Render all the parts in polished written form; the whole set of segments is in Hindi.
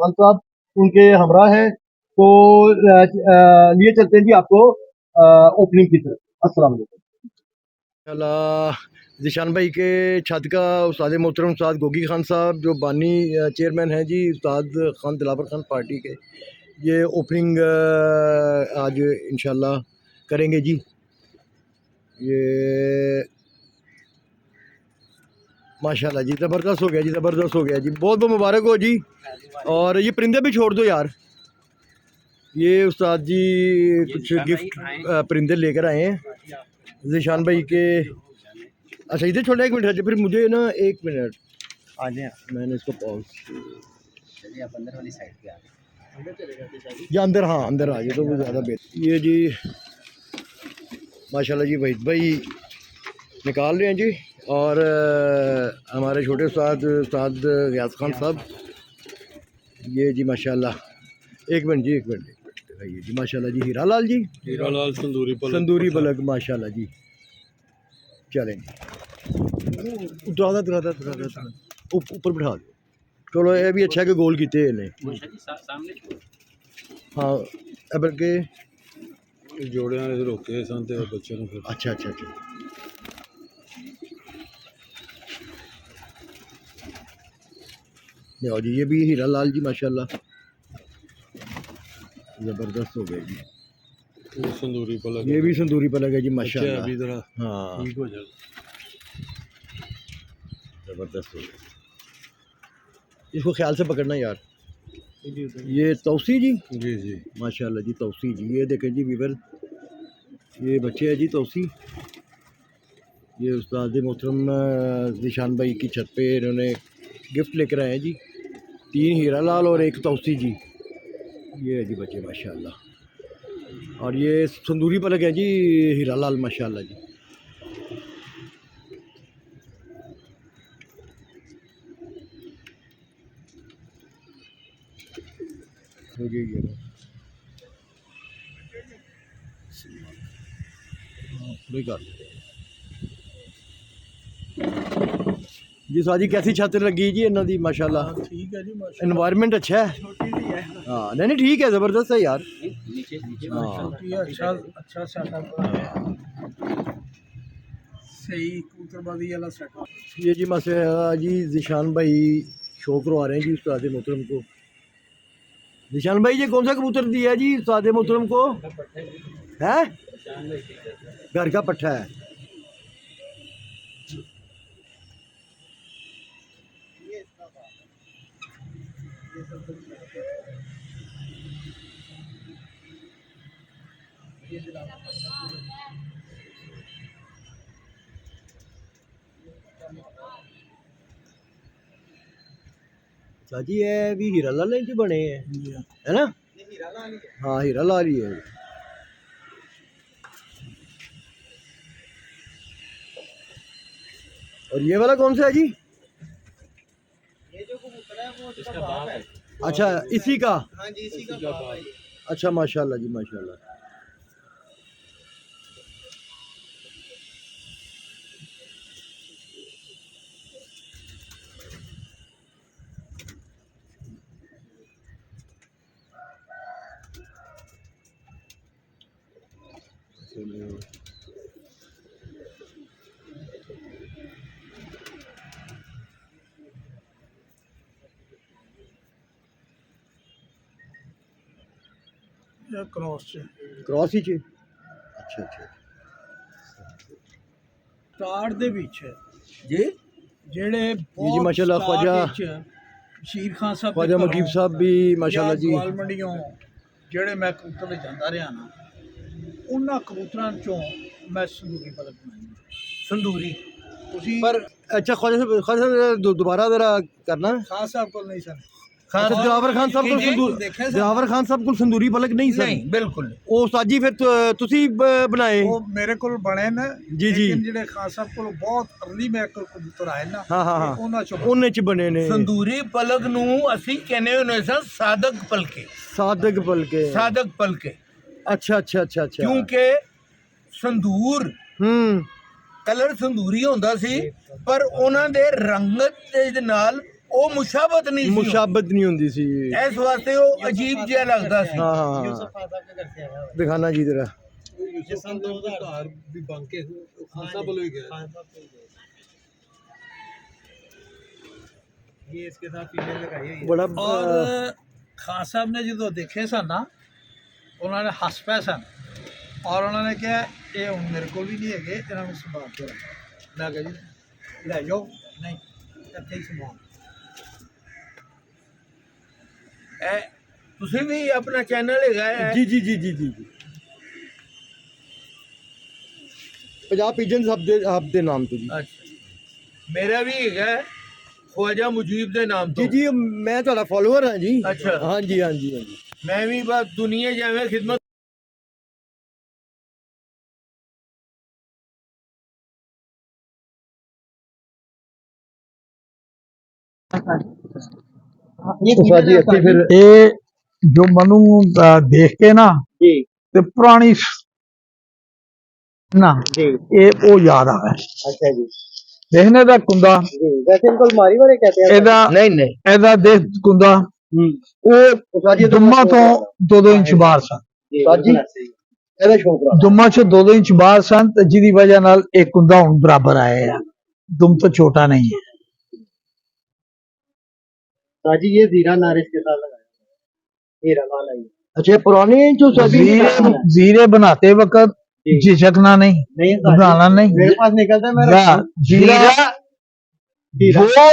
खान साहब उनके हमरा हैं। तो लिए चलते हैं जी आपको ओपनिंग की तरफ। अस्सलाम वालेकुम। ज़ीशान भाई के छत का उस्ताद मोहतरम उस्ताद गोगी खान साहब जो बानी चेयरमैन हैं जी, उस्ताद खान दिलावर खान पार्टी के, ये ओपनिंग आज इंशाल्लाह करेंगे जी। ये माशाल्लाह जी ज़बरदस्त हो गया जी, ज़बरदस्त हो गया जी, बहुत बहुत मुबारक हो जी। और ये परिंदे भी छोड़ दो यार। ये उस्ताद जी कुछ गिफ्ट परिंदे लेकर आए हैं ज़ीशान भाई के। अच्छा इधर छोड़ना, एक मिनट, फिर मुझे ना एक मिनट आ जाए, मैंने इसको पॉज आप अंदर वाली साइड पे आ या अंदर, हाँ अंदर आ जाए तो वो ज़्यादा बेहतर। ये जी माशाल्लाह जी वहीद भाई निकाल रहे हैं जी। और हमारे छोटे उस्ताद उस्ताद गयास खान साहब, ये जी माशाल्लाह, एक मिनट जी, एक मिनट दिखाइए जी माशाल्लाह जी। हीरा लाल जी, हीरा लाल संदूरी पलक माशाल्लाह जी। चलें ऊपर बिठा दो। चलो ये भी अच्छा कि गोल किते ने। हाँ बल्कि जोड़े रोके सन ते बच्चे ने फिर। अच्छा अच्छा अच्छा। और जी ये भी हीरा लाल जी माशाल्लाह ज़बरदस्त हो गए जी। संदूरी पलक, ये भी संदूरी पलक है जी माशाल्लाह। हाँ ठीक हो जाए, ज़बरदस्त हो गया। इसको ख्याल से पकड़ना यार। ये तौसी जी, जी जी माशाल्लाह जी तौसी जी। ये देखें जी वीवर, ये बच्चे हैं जी तौसी। ये उस्ताद मोहतरम ज़ीशान भाई की छत पे इन्होंने गिफ्ट लेकर आए हैं जी, 3 हीरा लाल और 1 तौसी जी। ये है जी बच्चे माशाल्लाह। और ये संदूरी पलक है जी हीरा लाल माशाल्लाह जी। हो गई ये जी। साजी कैसी छत लगी जी इन्हों की माशाल्लाह? ठीक है जी, एनवायरनमेंट अच्छा है। हाँ नहीं नहीं ठीक है, ज़बरदस्त है यार। अच्छा सही कबूतरबाजी वाला सेटअप। ये जी माशाल्लाह जी ज़ीशान भाई शो करवा रहे हैं जी उस्ताद मोहतरम को। ज़ीशान भाई ये कौन सा कबूतर दिया जी उस्ताद मोहतरम को? है घर का पट्ठा है। जी ये भी हीरा लाल जी बने हैं है ना? हाँ हीरा लाल ही है। और ये वाला कौन सा है जी? ये जो कबूतर है वो इसका बाप है। अच्छा इसी का? हाँ जी इसी का बाप है। अच्छा माशाल्लाह जी माशाल्लाह। क्रॉस ही चे। अच्छा अच्छा स्टार दे विच जी जेड़े जी माशाल्लाह ख्वाजा बशीर खान साहब, ख्वाजा मकीब साहब भी माशाल्लाह जी। ग्वाल मंडियों जेड़े मैं कबूतर जांदा रहा ना, उन्हां कबूतरां चों मैं संदूरी पलक बनाई। संदूरी पर अच्छा ख्वाजा साहब दोबारा जरा करना। खान साहब को नहीं सर, दिलावर खान साहब को दिलावर खान साहब को संदूरी पलक नहीं सर? नहीं बिल्कुल। वो साजी फिर तुसी बनाए? वो मेरे को बने ना जी जी। जेडे खान साहब को बहुत अर्ली मेरे को कबूतर आए ना, हाँ हाँ हाँ उन्हें च बने ने। संदूरी पलक नू असी कहने होने सन सादक पलके। सादक पलके, सादक पलके। अच्छा अच्छा अच्छा अच्छा। क्योंकि संदूर कलर संदूरी होंदा सी, पर उन्हां दे रंगत दे नाल ਉਹ ਮੁਸ਼ਾਬਤ ਨਹੀਂ ਸੀ, ਮੁਸ਼ਾਬਤ ਨਹੀਂ ਹੁੰਦੀ ਸੀ। ਇਸ ਵਾਸਤੇ ਉਹ ਅਜੀਬ ਜਿਹਾ ਲੱਗਦਾ ਸੀ। ਹਾਂ ਹਾਂ ਦਿਖਾਣਾ ਜੀ ਜਰਾ ये सन 2000 भी बन के खालसा बोलो ही गया। ये इसके साथ फीमेल लगाई हुई है। ਬੜਾ ਔਰ ਖਾਨ ਸਾਹਿਬ ਨੇ ਜਦੋਂ ਦੇਖੇ ਸਨ ਨਾ, ਉਹਨਾਂ ਨੇ ਹੱਸ ਪਏ ਸਨ ਔਰ ਉਹਨਾਂ ਨੇ ਕਿਹਾ ਇਹ ਹੁਣ ਮੇਰੇ ਕੋਲ ਵੀ ਨਹੀਂ ਹੈਗੇ, ਇਹਨਾਂ ਨੂੰ ਸੰਭਾਲ ਕੇ ਰੱਖੋ। ਮੈਂ ਕਿਹਾ ਜੀ ਲੈ ਜਾਓ, ਨਹੀਂ ਇੱਥੇ ਹੀ ਸੰਭਾਲ। ਇਹ ਤੁਸੀਂ ਵੀ ਆਪਣਾ ਚੈਨਲ ਹੈਗਾ ਹੈ? ਜੀ ਜੀ ਜੀ ਜੀ ਜੀ ਜੀ ਪੰਜਾਬ ਪੀਜਨ ਹਬ ਦੇ ਨਾਮ ਤੋਂ ਜੀ। ਅੱਛਾ, ਮੇਰਾ ਵੀ ਹੈਗਾ ਖਵਾਜਾ ਮੁਜੀਬ ਦੇ ਨਾਮ ਤੋਂ। ਜੀ ਜੀ ਮੈਂ ਤੁਹਾਡਾ ਫਾਲੋਅਰ ਹਾਂ ਜੀ। ਅੱਛਾ, ਹਾਂਜੀ ਹਾਂਜੀ ਹਾਂਜੀ ਮੈਂ ਵੀ ਬਸ ਦੁਨੀਆ ਜਾਵੇਂ ਖਿਦਮਤ। ਇਹ ਜੋ ਮਨੂੰ ਦੇਖ ਕੇ ਨਾ ਜੀ ਤੇ ਪੁਰਾਣੀ ਨਾ ਜੀ ਇਹ ਉਹ ਯਾਦ ਆਵੇ। अच्छा जी ਦੇਖਨੇ ਦਾ ਕੁੰਦਾ जी वैसे इनको अलमारी वाले कहते हैं। ਇਹਦਾ नहीं ਇਹਦਾ ਦੇਖ ਕੁੰਦਾ ਉਹ ਦੁੰਮਾ ਤੋਂ 2-2 ਇੰਚ ਬਾਹਰ ਸਨ। ਸਾਜੀ ਇਹਦਾ ਸ਼ੌਕਰਾ ਦੁੰਮਾ ਚ 2-2 ਇੰਚ ਬਾਹਰ ਸਨ ਤੇ ਜਿਹਦੀ ਵਜ੍ਹਾ ਨਾਲ ਇਹ ਕੁੰਦਾ ਹੁਣ ਬਰਾਬਰ ਆਇਆ ਹੈ, ਦੁਮ ਤੋਂ ਛੋਟਾ नहीं है। साजी ये जीरा नारिश के साथ लगाया हीरा वाला ही। अच्छा पुराने जो सभी जीरे बनाते वक्त झिझकना नहीं, नहीं घबराना नहीं। मेरे पास निकलता है मेरा जीरा वो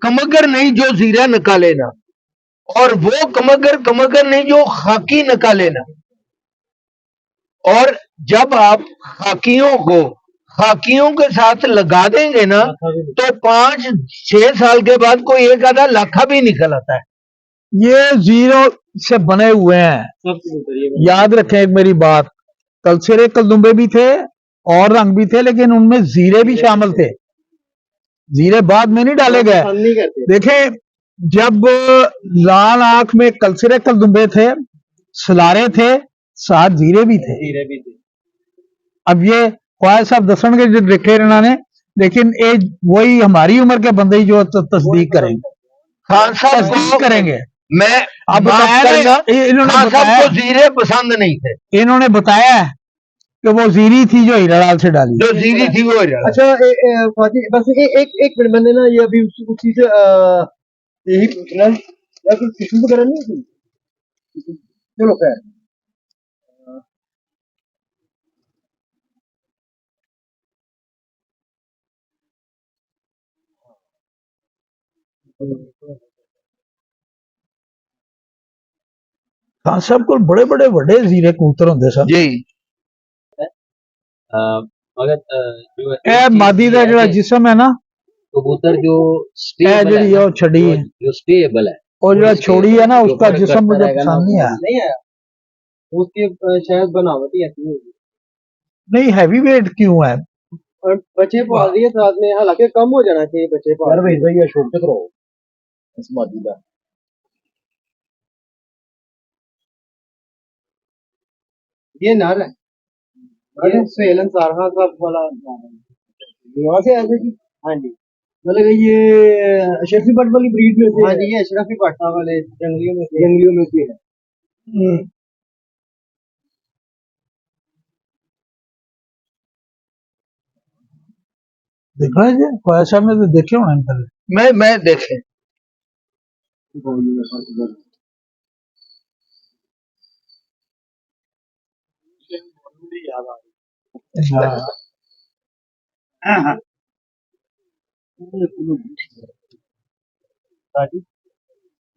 कमगर नहीं जो जीरा निकाले ना, और वो कमगर नहीं जो खाकी निकाले ना। और जब आप खाकियों के साथ लगा देंगे ना तो 5-6 साल के बाद कोई एक आधा लाखा भी निकल आता है। ये जीरो से बने हुए हैं। याद रखें एक मेरी बात, कलसिरे कलदुम्बे भी थे और रंग भी थे, लेकिन उनमें जीरे भी शामिल थे। जीरे बाद में नहीं डाले गए। देखें जब लाल आंख में कलसिरे कलदुम्बे थे, सलारे थे, साथ जीरे भी थे। अब ये ख्वाजा साहब दसणगे जो देखे इन्होंने, लेकिन ये वही हमारी उम्र के बंदे ही जो तस्दीक करेंगे, खान साहब तस्दीक करेंगे। मैं अब माफ करना, इन्होंने खान साहब बताया, को जीरे पसंद नहीं थे। इन्होंने बताया कि वो जीरी थी जो हीरालाल से डाली। जो जीरी थी वो अच्छा फाजी बस एक मिनट मैंने ना ये अभी उसी से यही पूछना है या कोई किस्म वगैरह नहीं होती। चलो खैर खान साहब को बड़े बड़े वड्डे जीरे कबूतर होंगे सन जी। ए मादी दा जेड़ा जिस्म है ना, कबूतर जो ए स्टेबल जेड़ी है वो छड़ी है, जो स्टेबल है, और जेड़ा छोड़ी है ना, जो उसका फर्क जिस्म मुझे करता रहेगा ना, पसंद नहीं आया। नहीं आया उसकी शायद बनावट ही ऐसी होगी। नहीं हैवी वेट क्यों है? और बच्चे पाल रही है साथ में, हालांकि कम हो जाना चाहिए बच्चे पाल। यार भाई ये छोड़ के करो इस मादी का। ये नर है, ये सोहेल अंसार खान साहब वाला वहाँ से आए थे जी। हाँ जी मतलब ये अशरफी भट्ट वाली ब्रीड में से। हाँ जी ये अशरफी भट्ट वाले जंगलियों में से है। देखा है जी, ख्वाजा साहब ने तो देखे होने पहले। मैं देखे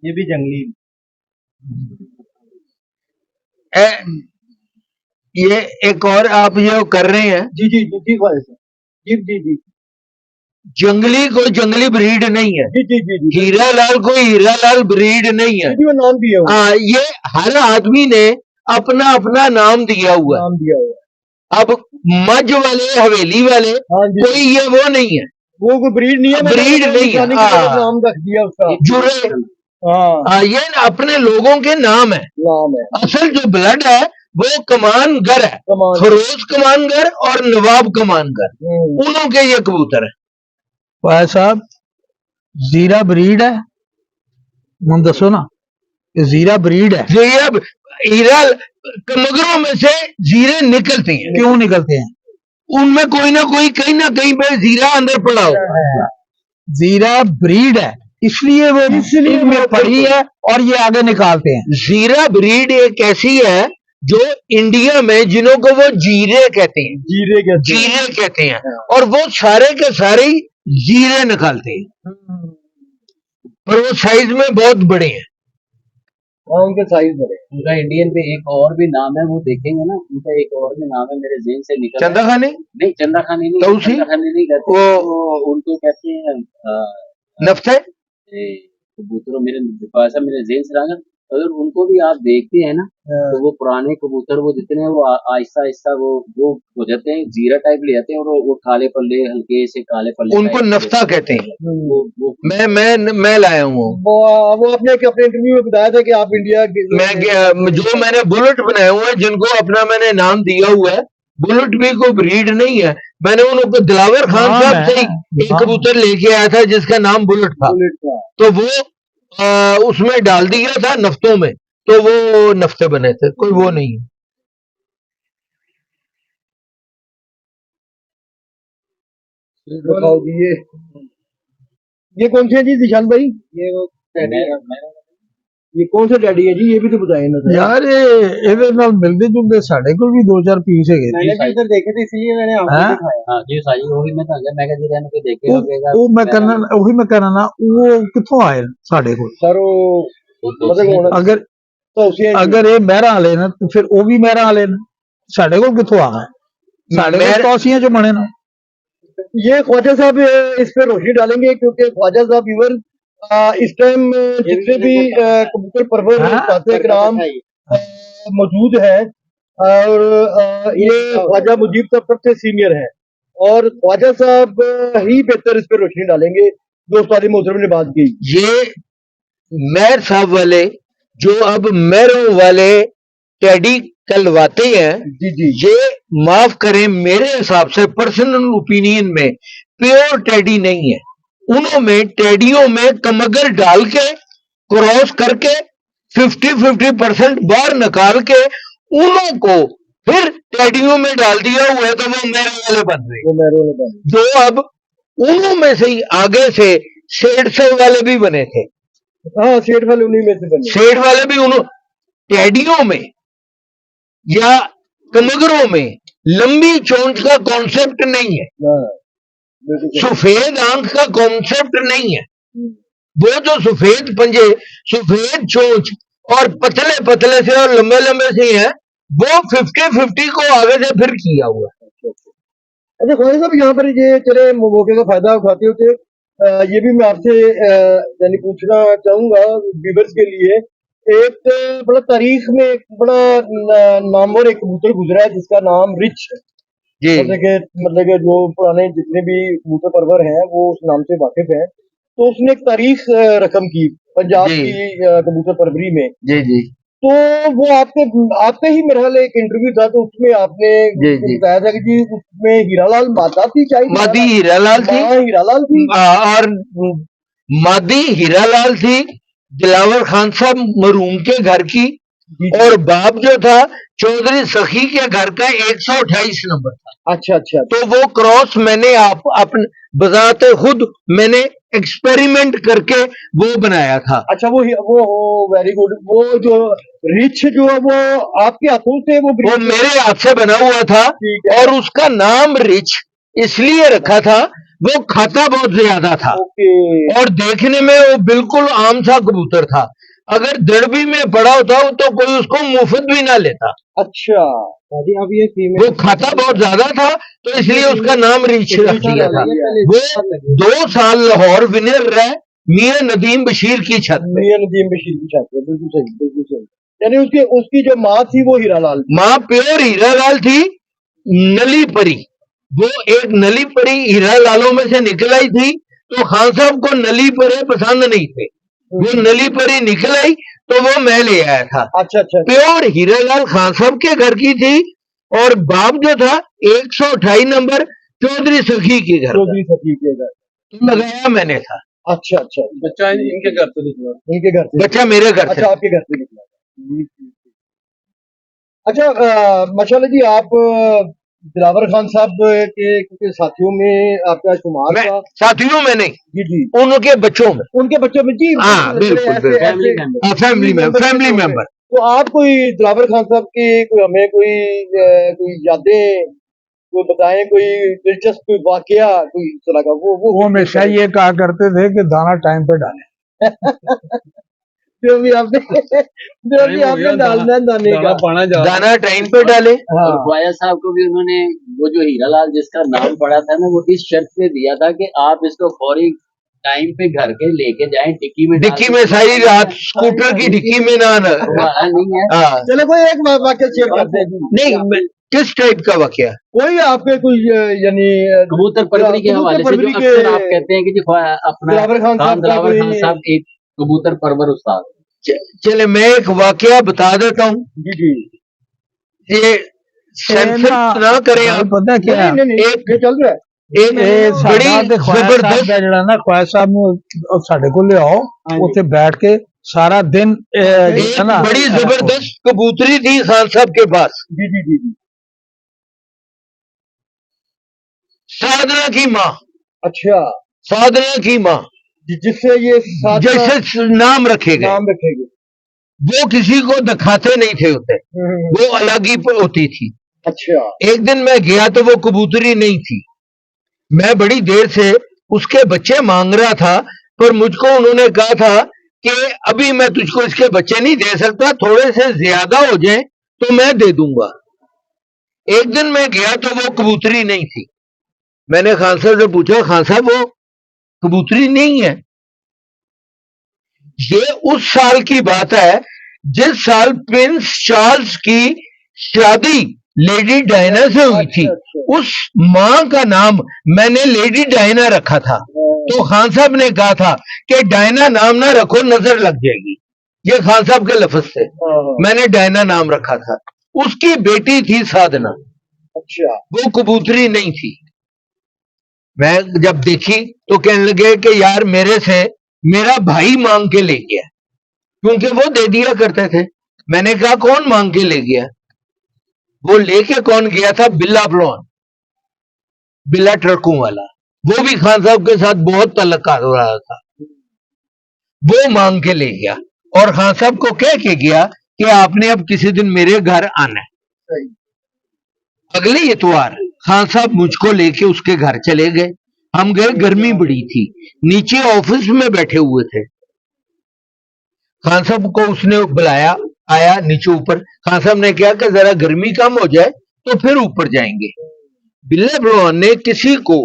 ये भी जंगली। ये एक और आप जो कर रहे हैं, जी जी जी जी जी जी जी जंगली कोई जंगली ब्रीड नहीं है। जी जी जी जी हीरा लाल कोई हीरा लाल ब्रीड नहीं है। वो नाम दिया हुआ हाँ, ये हर आदमी ने अपना अपना नाम दिया हुआ है। नाम दिया हुआ अब मज वाले हवेली वाले हाँ जी कोई ये वो नहीं है, वो कोई ब्रीड नहीं है। ब्रीड नहीं है। नाम रख दिया उसका जुरे हाँ ये अपने लोगों के नाम है। नाम है असल जो ब्लड है वो कमानगर है, कमान। फरोज कमानगर और नवाब कमानगर, उन्हों के ये कबूतर है। ख्वाजा साहब जीरा ब्रीड है, हम दसो ना, ये जीरा ब्रीड है। जीरा हीरा कमगरों में से जीरे निकलते हैं, क्यों निकलते हैं? उनमें कोई ना कोई कहीं ना कहीं पे जीरा अंदर पड़ा हो। जीरा ब्रीड है, इसलिए वो इनमें पड़ी है और ये आगे निकालते हैं। जीरा ब्रीड एक ऐसी है जो इंडिया में जिन्हों को वो जीरे कहते हैं, जीरे कहते हैं, और वो सारे के सारे ही जीरे निकालते हैं, पर वो साइज में बहुत बड़े हैं। हाँ, उनके साइज बड़े। उनका इंडियन पे एक और भी नाम है, वो देखेंगे ना, उनका एक और भी नाम है, मेरे जेहन से निकल चंदा खाने नहीं, चंदा खानी नहीं, तौसी? चंदा खानी नहीं कहते, वो उनको कहते हैं नफ्ते कबूतरों, मेरे पास है, मेरे जेहन से रहा। अगर उनको भी आप देखते हैं ना, तो वो पुराने कबूतर वो जितने हैं वो आहिस्ता आहिस्ता वो हो जाते हैं, जीरा टाइप ले जाते हैं, और वो काले पल्ले, हल्के से काले पल्ले, उनको नफ्ता कहते हैं। वो मैं लाया हूँ वो अपने अपने इंटरव्यू में बताया था कि आप इंडिया जो मैंने बुलेट बनाए हुए हैं, जिनको अपना मैंने नाम दिया हुआ है, बुलेट भी कोई ब्रीड नहीं है। मैंने उनको दिलावर खान साहब से एक कबूतर लेके आया था जिसका नाम बुलेट था, तो वो उसमें डाल दिया था नफ्तों में, तो वो नफ्ते बने थे, कोई वो नहीं है। बताओ जी, ये कौन से है जी दिशान भाई? ये वो ये कौन सा डैडी है जी? ये भी तो बताए ना यार ਇਹਦੇ ਨਾਲ ਮਿਲਦੇ ਜੁਲਦੇ ਸਾਡੇ ਕੋਲ ਵੀ 2-4 ਪੀਸ ਹੈਗੇ ਨੇ। मैंने भी इधर देखे थे, इसलिए मैंने आपको हैं? दिखाया। हाँ जी साजी, वो भी मैं तो मैं कह रहा हूँ कि देखे लगेगा, ਉਹ ਮੈਂ ਕਰਨਾ, ਉਹੀ ਮੈਂ ਕਰਨਾ ਨਾ, ਉਹ ਕਿੱਥੋਂ ਆਏ ਨੇ ਸਾਡੇ ਕੋਲ? सर वो मतलब ਹੁਣ ਅਗਰ तो उसे ਅਗਰ ਇਹ ਮਹਿਰਾਂ ਵਾਲੇ ਨੇ ਤੇ ਫਿਰ ਉਹ ਵੀ ਮਹਿਰਾਂ ਵਾਲੇ ਨੇ, ਸਾਡੇ ਕੋਲ ਕਿੱਥੋਂ ਆ ਗਏ? ਸਾਡੇ ਕੋਲ ਤੌਸੀਆਂ ਚ ਬਣੇ ਨੇ। ये ख्वाजा साहब इस पे रोशनी डालेंगे, क्योंकि ख्वाजा साहब इवन इस टाइम जितने भी कबूतर परवर साथी कराम मौजूद है, और ये ख्वाजा मुजीब साहब सबसे सीनियर है, और ख्वाजा साहब ही बेहतर इस पे रोशनी डालेंगे जो उस्ताद मोहतरम ने बात की। ये मेहर साहब वाले जो अब मेहरों वाले टेडी कलवाते हैं, जी जी, ये माफ करें, मेरे हिसाब से पर्सनल ओपिनियन में प्योर टेडी नहीं है। उन्होंने टेडियों में कमगर डाल के क्रॉस करके 50-50% बाहर निकाल के उन्हों को फिर टेडियों में डाल दिया हुआ है, तो वो मेरे वाले बन रहे वो मेहरों ने बात। जो अब उन्हों में से ही आगे से सेठ साहब वाले भी बने थे, हाँ, सेठ वाले उन्हीं में से बने। सेठ वाले भी उन्हों टेडियों में या कमगरों में लंबी चोंच का कॉन्सेप्ट नहीं है, हाँ, बिल्कुल सही। सफेद आंख का कॉन्सेप्ट नहीं है। वो जो सफेद पंजे, सफेद चोंच और पतले पतले से और लंबे लंबे से हैं, वो 50-50 को आगे से फिर किया हुआ है। अच्छा ख्वाजा साहब, यहाँ पर ये चले मौके का फायदा उठाते होते, ये भी मैं आपसे यानी पूछना चाहूंगा व्यूअर्स के लिए, एक बड़ा तारीख में एक बड़ा नामवर एक कबूतर गुजरा है जिसका नाम रिच है। जी मतलब कि जो पुराने जितने भी कबूतर परवर हैं वो उस नाम से वाकिफ हैं, तो उसने एक तारीख रकम की पंजाब जी। की कबूतर परवरी में। जी जी तो वो आपके ही मेरे ख्याल एक इंटरव्यू था, तो उसमें आपने जी, जी। बताया था कि जी उसमें हीरालाल माता थी, क्या मादी हीरालाल थी, हीरालाल थी। और मादी हीरालाल थी दिलावर खान साहब मरूम के घर की, और बाप जो था चौधरी सखी के घर का 128 नंबर था। अच्छा अच्छा, तो वो क्रॉस मैंने अपने बजाते खुद मैंने एक्सपेरिमेंट करके वो बनाया था। अच्छा वो वेरी गुड। वो जो रिच जो है वो आपके हाथों से वो मेरे हाथ से बना हुआ था, ठीक है। और उसका नाम रिच इसलिए रखा था, वो खाता बहुत ज्यादा था, ओके, और देखने में वो बिल्कुल आम सा कबूतर था। अगर दड़बी में पड़ा होता तो कोई उसको मुफ्त भी ना लेता। अच्छा जी, अब ये वो खाता बहुत ज्यादा था, तो इसलिए उसका नाम रिच रख दिया था। वो 2 साल लाहौर विनर रहे मियां नदीम बशीर की छत पे। मियां नदीम बशीर की छत पे, बिल्कुल सही, बिल्कुल सही। यानी उसकी जो माँ थी वो हीरालाल थी। माँ प्योर हीरालाल थी, नली परी। वो एक नली परी हीरालालों में से निकल आई थी, तो खान साहब को नली परे पसंद नहीं थे, वो नली परी निकल आई तो वो मैं ले आया था। अच्छा अच्छा, प्योर हीरालाल खान साहब के घर की थी, और बाप जो था 128 नंबर चौधरी सखी के घर चौधरी सखी के घर लगाया मैंने था। अच्छा अच्छा, बच्चा इनके घर से निकला। इनके घर से? बच्चा मेरे घर अच्छा, से। आपके घर से निकला। अच्छा, माशाल्लाह जी, आप दिलावर खान साहब के साथियों में आपका शुमार मैं था? साथियों में नहीं, जी जी, उनके बच्चों में। उनके बच्चों में जी। हाँ, बिल्कुल, ऐसे बिल्कुल। फैमिली ऐसे मेंबर। फैमिली के तौर पे। मेंबर। तो आप कोई दिलावर खान साहब की कोई हमें कोई यादें कोई बताएं, कोई दिलचस्प कोई वाकया कोई इस तरह का, वो हमेशा ये कहा करते थे कि दाना टाइम पे डालें। जो भी आपने डालना है दाने दाना का। पाना जा रहा दाना टाइम पे डाले। हाँ, और ख्वाजा साहब को भी उन्होंने वो जो हीरालाल जिसका नाम पड़ा था ना, वो इस शर्त पे दिया था कि आप इसको फौरी टाइम पे घर के लेके जाएं, डिक्की में डाल डिक्की के में सारी चलाएं। रात स्कूटर की डिक्की में ना हमारा नहीं है। हाँ, चलो कोई एक वाकया शेयर करते हैं जी। नहीं, किस टाइप का वाकया? कोई आपके कोई यानी कबूतर परवरी के कबूतर हवाले से जो परवरी के अक्सर आप कहते हैं कि जी अपना दिलावर खान साहब का दिलावर खान कोई- साहब एक कबूतर परवर उस्ताद। चले मैं एक वाकया बता देता हूँ, जी जी, ये सेंसर ना करें आप। पता क्या है? नहीं नहीं, एक ये चल रहा है। एक बड़ी जबरदस्त ख्वाजा साहब ਨੂੰ ਸਾਡੇ ਕੋਲ ਲਿਆਓ, ਉੱਥੇ बैठ के सारा दिन एक है ना, बड़ी जबरदस्त कबूतरी थी खान साहब के पास, जी जी जी जी। साधना की माँ। अच्छा, साधना की माँ जिससे ये साधना जैसे नाम रखे गए, नाम रखेंगे। वो किसी को दिखाते नहीं थे होते, वो अलग ही होती थी। अच्छा, एक दिन मैं गया तो वो कबूतरी नहीं थी। मैं बड़ी देर से उसके बच्चे मांग रहा था, पर मुझको उन्होंने कहा था कि अभी मैं तुझको इसके बच्चे नहीं दे सकता, थोड़े से ज्यादा हो जाए तो मैं दे दूंगा। एक दिन मैं गया तो वो कबूतरी नहीं थी। मैंने खान साहब से पूछा, खान साहब वो कबूतरी नहीं है। ये उस साल की बात है जिस साल प्रिंस चार्ल्स की शादी लेडी डायना से हुई थी। उस मां का नाम मैंने लेडी डायना रखा था। तो खान साहब ने कहा था कि डायना नाम ना रखो, नजर लग जाएगी। ये खान साहब के लफ्ज थे। मैंने डायना नाम रखा था। उसकी बेटी थी साधना। अच्छा, वो कबूतरी नहीं थी। मैं जब देखी तो कहने लगे कि यार मेरे से मेरा भाई मांग के ले गया, क्योंकि वो दे दिया करते थे। मैंने कहा कौन मांग के ले गया? वो लेके कौन गया था? बिल्ला ब्लॉन, बिल्ला ट्रकों वाला। वो भी खान साहब के साथ बहुत तल्लुकात हो रहा था। वो मांग के ले गया और खान साहब को कह के गया कि आपने अब किसी दिन मेरे घर आना है। अगले इतवार खान साहब मुझको लेके उसके घर चले गए। हम गए, गर्मी बड़ी थी, नीचे ऑफिस में बैठे हुए थे। खान साहब को उसने बुलाया, आया नीचे ऊपर। खान साहब ने कहा कि जरा गर्मी कम हो जाए तो फिर ऊपर जाएंगे। बिल्ला ब्लॉन ने किसी को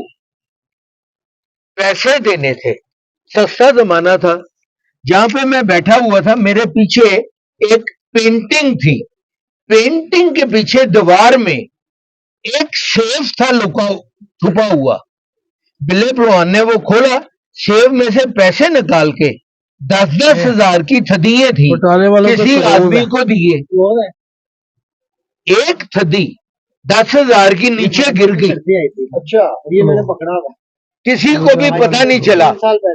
पैसे देने थे, सस्ता जमाना था। जहां पे मैं बैठा हुआ था मेरे पीछे एक पेंटिंग थी। पेंटिंग के पीछे दीवार में एक सेफ था लुका छुपा हुआ। बिल्ले ब्लॉन ने वो खोला, सेफ में से पैसे निकाल के 10-10 हजार की थदियां थी, किसी आदमी को दिए। एक थदी 10,000 की नीचे गिर गई। अच्छा, ये मैंने पकड़ा था। किसी को भी पता नहीं चला।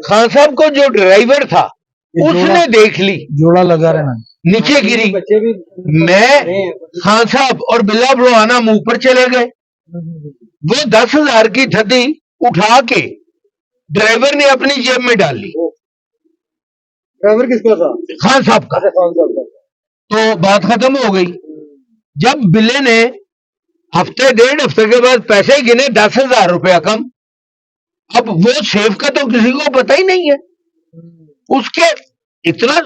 खान साहब को जो ड्राइवर था उसने देख ली, जोड़ा लगा रहना। नीचे गिरी। बच्चे भी मैं, खान साहब और बिल्ला ब्लॉन हम ऊपर चले गए। वो 10,000 की थदी उठा के ड्राइवर ने अपनी जेब में डाल ली। ड्राइवर किसका था? खान साहब का। अच्छा, खान साहब का। तो बात खत्म हो गई। जब बिल्ले ने हफ्ते 1.5 हफ्ते के बाद पैसे गिने 10,000 रुपया कम। अब वो सेफ का तो किसी को पता ही नहीं है। उसके इतना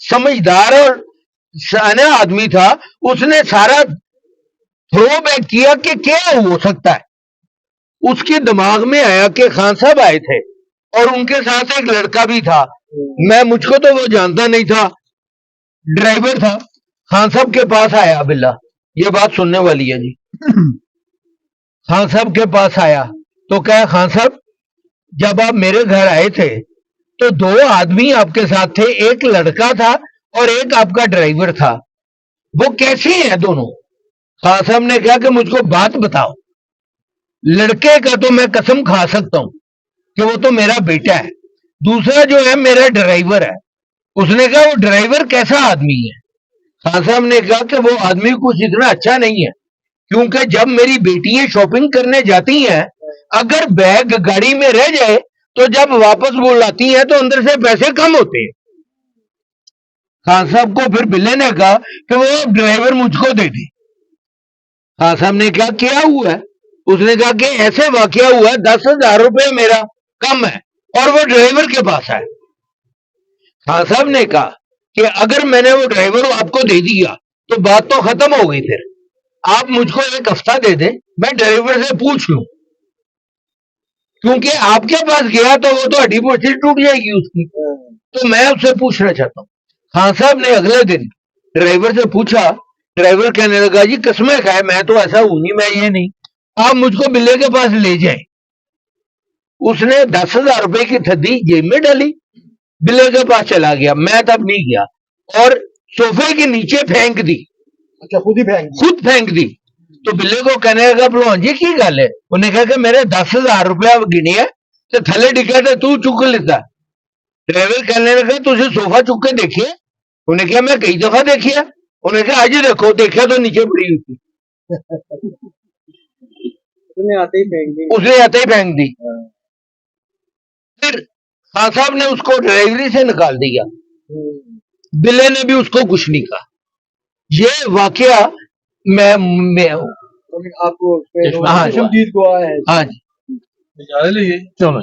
समझदार और सयाना आदमी था, उसने सारा थ्रो बैक किया कि क्या हो सकता है। उसके दिमाग में आया कि खान साहब आए थे और उनके साथ एक लड़का भी था। मुझको तो वो जानता नहीं था, ड्राइवर था। खान साहब के पास आया बिल्ला, ये बात सुनने वाली है जी। खान साहब के पास आया तो कहा, खान साहब जब आप मेरे घर आए थे तो 2 आदमी आपके साथ थे, एक लड़का था और एक आपका ड्राइवर था, वो कैसे हैं दोनों? खान साहब ने कहा कि मुझको बात बताओ। लड़के का तो मैं कसम खा सकता हूं कि वो तो मेरा बेटा है, दूसरा जो है मेरा ड्राइवर है, उसने कहा वो ड्राइवर कैसा आदमी है। खान साहब ने कहा कि वो आदमी कुछ इतना अच्छा नहीं है, क्योंकि जब मेरी बेटियां शॉपिंग करने जाती हैं, अगर बैग गाड़ी में रह जाए तो जब वापस वो लाती हैं तो अंदर से पैसे कम होते हैं। खान साहब को फिर बिल्ले ने कहा कि वो ड्राइवर मुझको दे दे। खान साहब ने कहा क्या हुआ है? उसने कहा कि ऐसे वाकया हुआ है, 10,000 रुपये मेरा कम है और वो ड्राइवर के पास है। खान साहब ने कहा कि अगर मैंने वो ड्राइवर आपको दे दिया तो बात तो खत्म हो गई, फिर आप मुझको 1 हफ्ता दे दें, मैं ड्राइवर से पूछ लूं, क्योंकि आपके पास गया तो वो तो हड्डी पोछी टूट जाएगी उसकी, तो मैं उससे पूछना चाहता हूं। खान साहब ने अगले दिन ड्राइवर से पूछा, ड्राइवर कहने लगा जी कसमें खाए मैं तो ऐसा हूं नहीं, मैं ये नहीं, आप मुझको बिल्ले के पास ले जाएं। उसने 10,000 रुपए की थद्दी जेब में डाली, बिल्ले के पास चला गया। मैं तब नहीं गया और सोफे के नीचे फेंक दी। अच्छा, खुद फेंक दी। तो बिल्ले को कहने लगा भलवान जी की गल है? उन्हें कहा कि मेरे 10,000 रुपया गिने है तो थले डिगा तो तू चुक लेता। ड्राइवर कहने लगा तुझे सोफा चुक के देखिए? उन्हें कहा मैं कई दफा देखिए। उन्हें कहा आज देखो, देखा तो नीचे पड़ी हुई थी। उसने आते ही फेंक दी। फिर खान साहब ने उसको ड्राइवरी से निकाल दिया, बिल्ले ने भी उसको कुछ नहीं कहा। ये वाकया मैं आपको हाँ जी, को आया है। हाँ जी, चलो।